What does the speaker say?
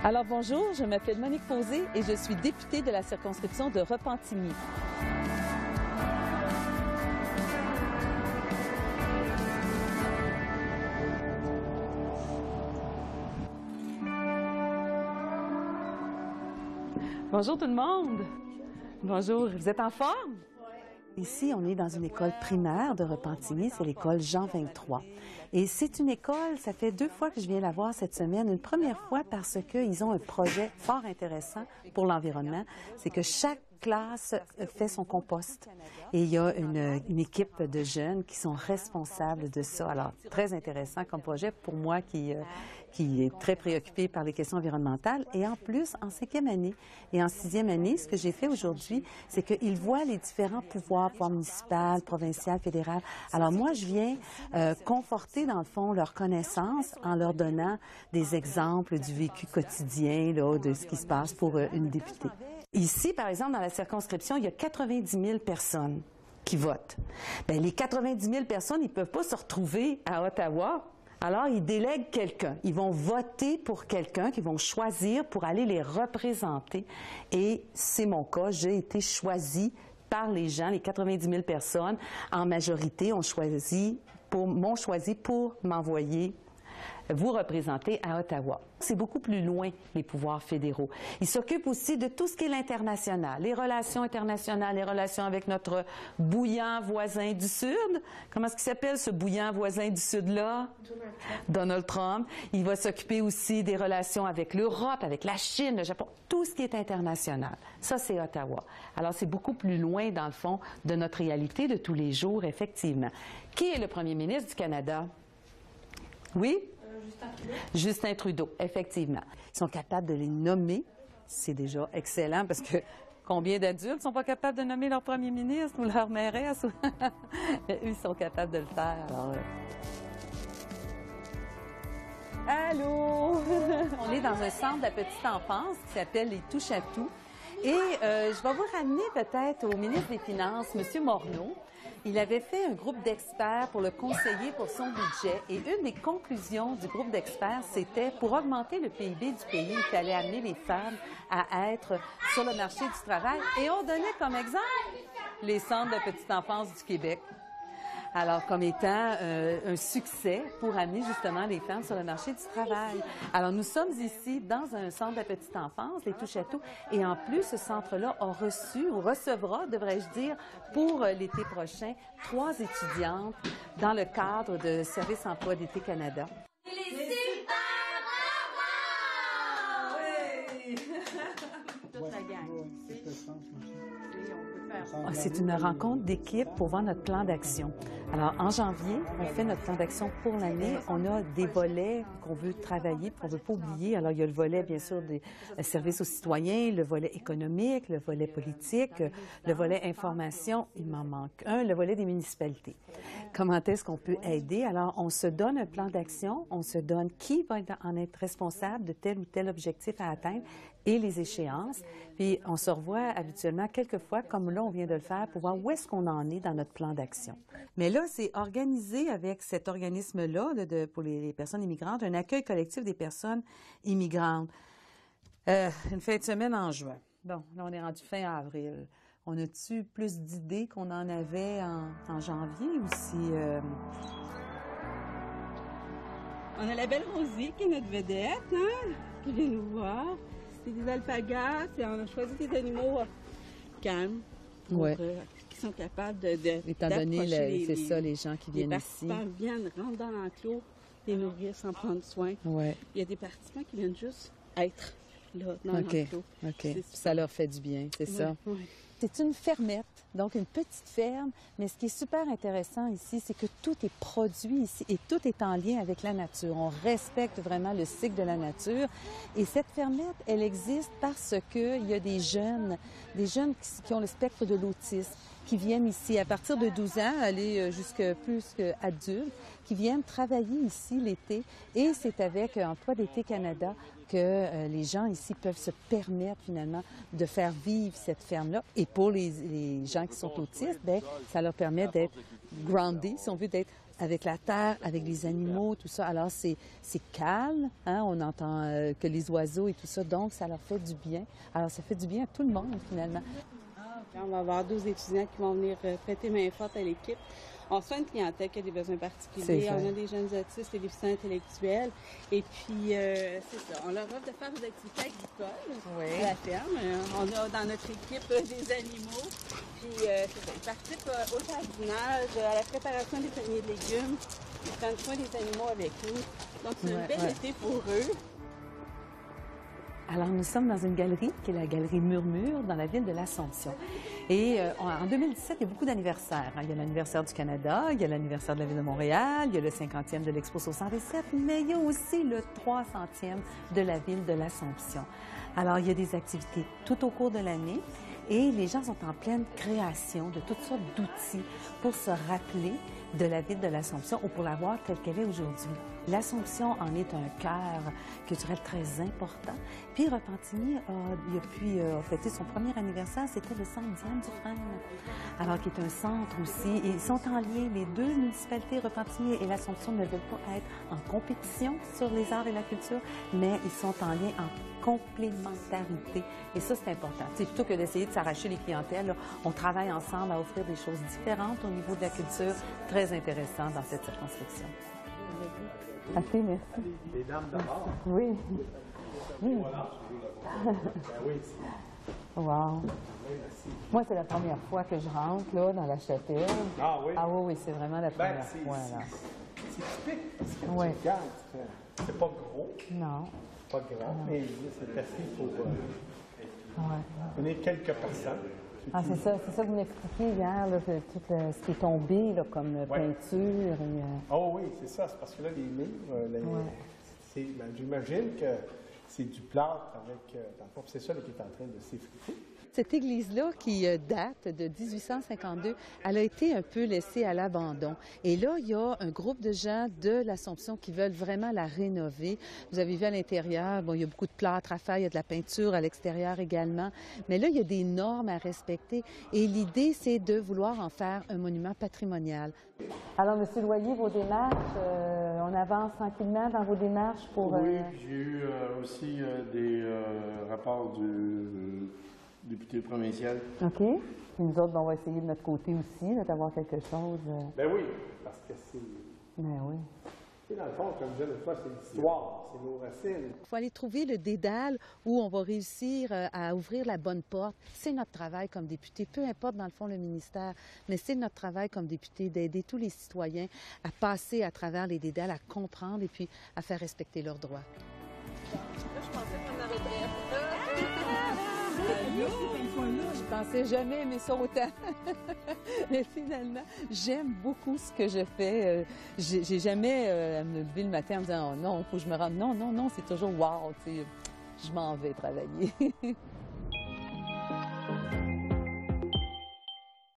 Alors bonjour, je m'appelle Monique Posé et je suis députée de la circonscription de Repentigny. Bonjour tout le monde! Bonjour, vous êtes en forme? Ici, on est dans une école primaire de Repentigny, c'est l'école Jean 23. Et c'est une école, ça fait 2 fois que je viens la voir cette semaine. Une première fois parce qu'ils ont un projet fort intéressant pour l'environnement, c'est que chaque classe fait son compost. Et il y a une équipe de jeunes qui sont responsables de ça. Alors, très intéressant comme projet pour moi qui est très préoccupée par les questions environnementales. Et en plus, en 5e année et en 6e année, ce que j'ai fait aujourd'hui, c'est qu'ils voient les différents pouvoirs municipal, provincial, fédéral. Alors moi, je viens conforter, dans le fond, leur connaissance en leur donnant des exemples du vécu quotidien, là, de ce qui se passe pour une députée. Ici, par exemple, dans la circonscription, il y a 90 000 personnes qui votent. Bien, les 90 000 personnes, ils ne peuvent pas se retrouver à Ottawa. Alors, ils délèguent quelqu'un. Ils vont voter pour quelqu'un qu'ils vont choisir pour aller les représenter. Et c'est mon cas. J'ai été choisie par les gens, les 90 000 personnes, en majorité, m'ont choisi pour m'envoyer vous représenter à Ottawa. C'est beaucoup plus loin, les pouvoirs fédéraux. Ils s'occupent aussi de tout ce qui est l'international, les relations internationales, les relations avec notre bouillant voisin du Sud. Comment est-ce qu'il s'appelle, ce bouillant voisin du Sud-là? Donald Trump. Il va s'occuper aussi des relations avec l'Europe, avec la Chine, le Japon, tout ce qui est international. Ça, c'est Ottawa. Alors, c'est beaucoup plus loin, dans le fond, de notre réalité de tous les jours, effectivement. Qui est le premier ministre du Canada? Oui? Justin Trudeau, effectivement. Ils sont capables de les nommer. C'est déjà excellent parce que combien d'adultes ne sont pas capables de nommer leur premier ministre ou leur mairesse? Mais eux, ils sont capables de le faire. Alors, allô? On est dans un centre de la petite enfance qui s'appelle les Touche-à-tout. Et je vais vous ramener peut-être au ministre des Finances, M. Morneau. Il avait fait un groupe d'experts pour le conseiller pour son budget. Et une des conclusions du groupe d'experts, c'était pour augmenter le PIB du pays, il fallait amener les femmes à être sur le marché du travail. Et on donnait comme exemple les centres de petite enfance du Québec. Alors, comme étant un succès pour amener justement les femmes sur le marché du travail. Alors, nous sommes ici dans un centre de la petite enfance, les Touche-à-tout, et en plus, ce centre-là a reçu, ou recevra, devrais-je dire, pour l'été prochain, 3 étudiantes dans le cadre de Service Emploi d'été Canada. C'est une rencontre d'équipe pour voir notre plan d'action. Alors, en janvier, on fait notre plan d'action pour l'année. On a des volets qu'on veut travailler, qu'on ne veut pas oublier. Alors, il y a le volet, bien sûr, des services aux citoyens, le volet économique, le volet politique, le volet information, il m'en manque un, le volet des municipalités. Comment est-ce qu'on peut aider? Alors, on se donne un plan d'action, on se donne qui va en être responsable de tel ou tel objectif à atteindre et les échéances. Puis, on se revoit habituellement quelques fois, comme là, on vient de le faire, pour voir où est-ce qu'on en est dans notre plan d'action. Mais là, c'est organisé avec cet organisme-là pour les personnes immigrantes, un accueil collectif des personnes immigrantes. Une fin de semaine en juin. Bon, là, on est rendu fin avril. On a-tu plus d'idées qu'on en avait en janvier ou si... On a la belle Rosie qui est notre vedette, hein, qui vient nous voir. C'est des alpagas, on a choisi des animaux calmes, qui sont capables étant donné, c'est ça, les gens qui viennent ici. Les participants viennent, rentrent dans l'enclos, les nourrir sans prendre soin. Ouais. Il y a des participants qui viennent juste être là, dans l'enclos. OK. Ça leur fait du bien, c'est ça? Oui. C'est une fermette, donc une petite ferme, mais ce qui est super intéressant ici, c'est que tout est produit ici et tout est en lien avec la nature. On respecte vraiment le cycle de la nature. Et cette fermette, elle existe parce qu'il y a des jeunes qui ont le spectre de l'autisme, qui viennent ici à partir de 12 ans, aller jusqu'à plus qu'adultes, qui viennent travailler ici l'été. Et c'est avec Emploi d'été Canada que les gens ici peuvent se permettre finalement de faire vivre cette ferme-là. Et pour les gens qui sont autistes, bien, ça leur permet d'être groundés, si on veut, d'être avec la terre, avec les animaux, tout ça. Alors, c'est calme, hein? On entend que les oiseaux et tout ça, donc ça leur fait du bien. Alors, ça fait du bien à tout le monde, finalement. On va avoir 12 étudiants qui vont venir prêter main forte à l'équipe. On soit une clientèle qui a des besoins particuliers. On a des jeunes autistes et déficients intellectuels. Et puis, c'est ça. On leur offre de faire des activités agricoles à la ferme. On a dans notre équipe des animaux. Puis, c'est ça. Ils participent au jardinage, à la préparation des paniers de légumes. Ils prennent soin des animaux avec nous. Donc, c'est un bel été pour eux. Alors, nous sommes dans une galerie qui est la galerie Murmure dans la ville de l'Assomption. Et en 2017, il y a beaucoup d'anniversaires. Il y a l'anniversaire du Canada, il y a l'anniversaire de la ville de Montréal, il y a le 50e de l'Expo 67, mais il y a aussi le 300e de la ville de l'Assomption. Alors, il y a des activités tout au cours de l'année et les gens sont en pleine création de toutes sortes d'outils pour se rappeler de la ville de l'Assomption ou pour la voir telle qu'elle est aujourd'hui. L'Assomption en est un cœur culturel très important. Puis Repentigny a fêté son premier anniversaire, c'était le centre Diane Dufresne, alors qui est un centre aussi. Ils sont en lien, les deux municipalités, Repentigny et l'Assomption, ne veulent pas être en compétition sur les arts et la culture, mais ils sont en lien, en complémentarité. Et ça, c'est important. C'est plutôt que d'essayer de s'arracher les clientèles, là, on travaille ensemble à offrir des choses différentes au niveau de la culture, très intéressant dans cette circonscription. Assez, merci. Les dames d'abord. Oui. Oui. Voilà. Oui. Wow. Moi, c'est la première fois que je rentre là, dans la chapelle. Ah oui? Ah oui, c'est vraiment la première fois. C'est typique, parce que oui. tu regardes, c'est pas gros. Non. Pas grand, mais c'est assez pour donner quelques personnes. Ah, c'est ça que vous m'expliquiez hier, là, tout ce qui est tombé là, comme peinture. Et, Oh oui, c'est ça. C'est parce que là, les livres, j'imagine que c'est du plâtre avec... dans le fond, c'est ça là, qui est en train de s'effriter. Cette église-là, qui date de 1852, elle a été un peu laissée à l'abandon. Et là, il y a un groupe de gens de l'Assomption qui veulent vraiment la rénover. Vous avez vu à l'intérieur, bon, il y a beaucoup de plâtre à faire, il y a de la peinture à l'extérieur également. Mais là, il y a des normes à respecter. Et l'idée, c'est de vouloir en faire un monument patrimonial. Alors, M. Loyer, vos démarches, on avance tranquillement dans vos démarches pour... Oui, puis j'ai eu aussi des rapports du député provincial. OK. Puis nous autres, on va essayer de notre côté aussi d'avoir quelque chose. Ben oui, parce que c'est... Ben oui. Tu sais, dans le fond, comme je disais l'autre fois, c'est l'histoire, c'est nos racines. Il faut aller trouver le dédale où on va réussir à ouvrir la bonne porte. C'est notre travail comme député, peu importe dans le fond le ministère, mais c'est notre travail comme député d'aider tous les citoyens à passer à travers les dédales, à comprendre et puis à faire respecter leurs droits. Là, je pensais prendre la retraite. Je pensais jamais aimer ça autant. Mais finalement, j'aime beaucoup ce que je fais. J'ai jamais à me lever le matin en me disant « Oh non, il faut que je me rende. » Non, non, non, c'est toujours « Wow », tu sais, je m'en vais travailler.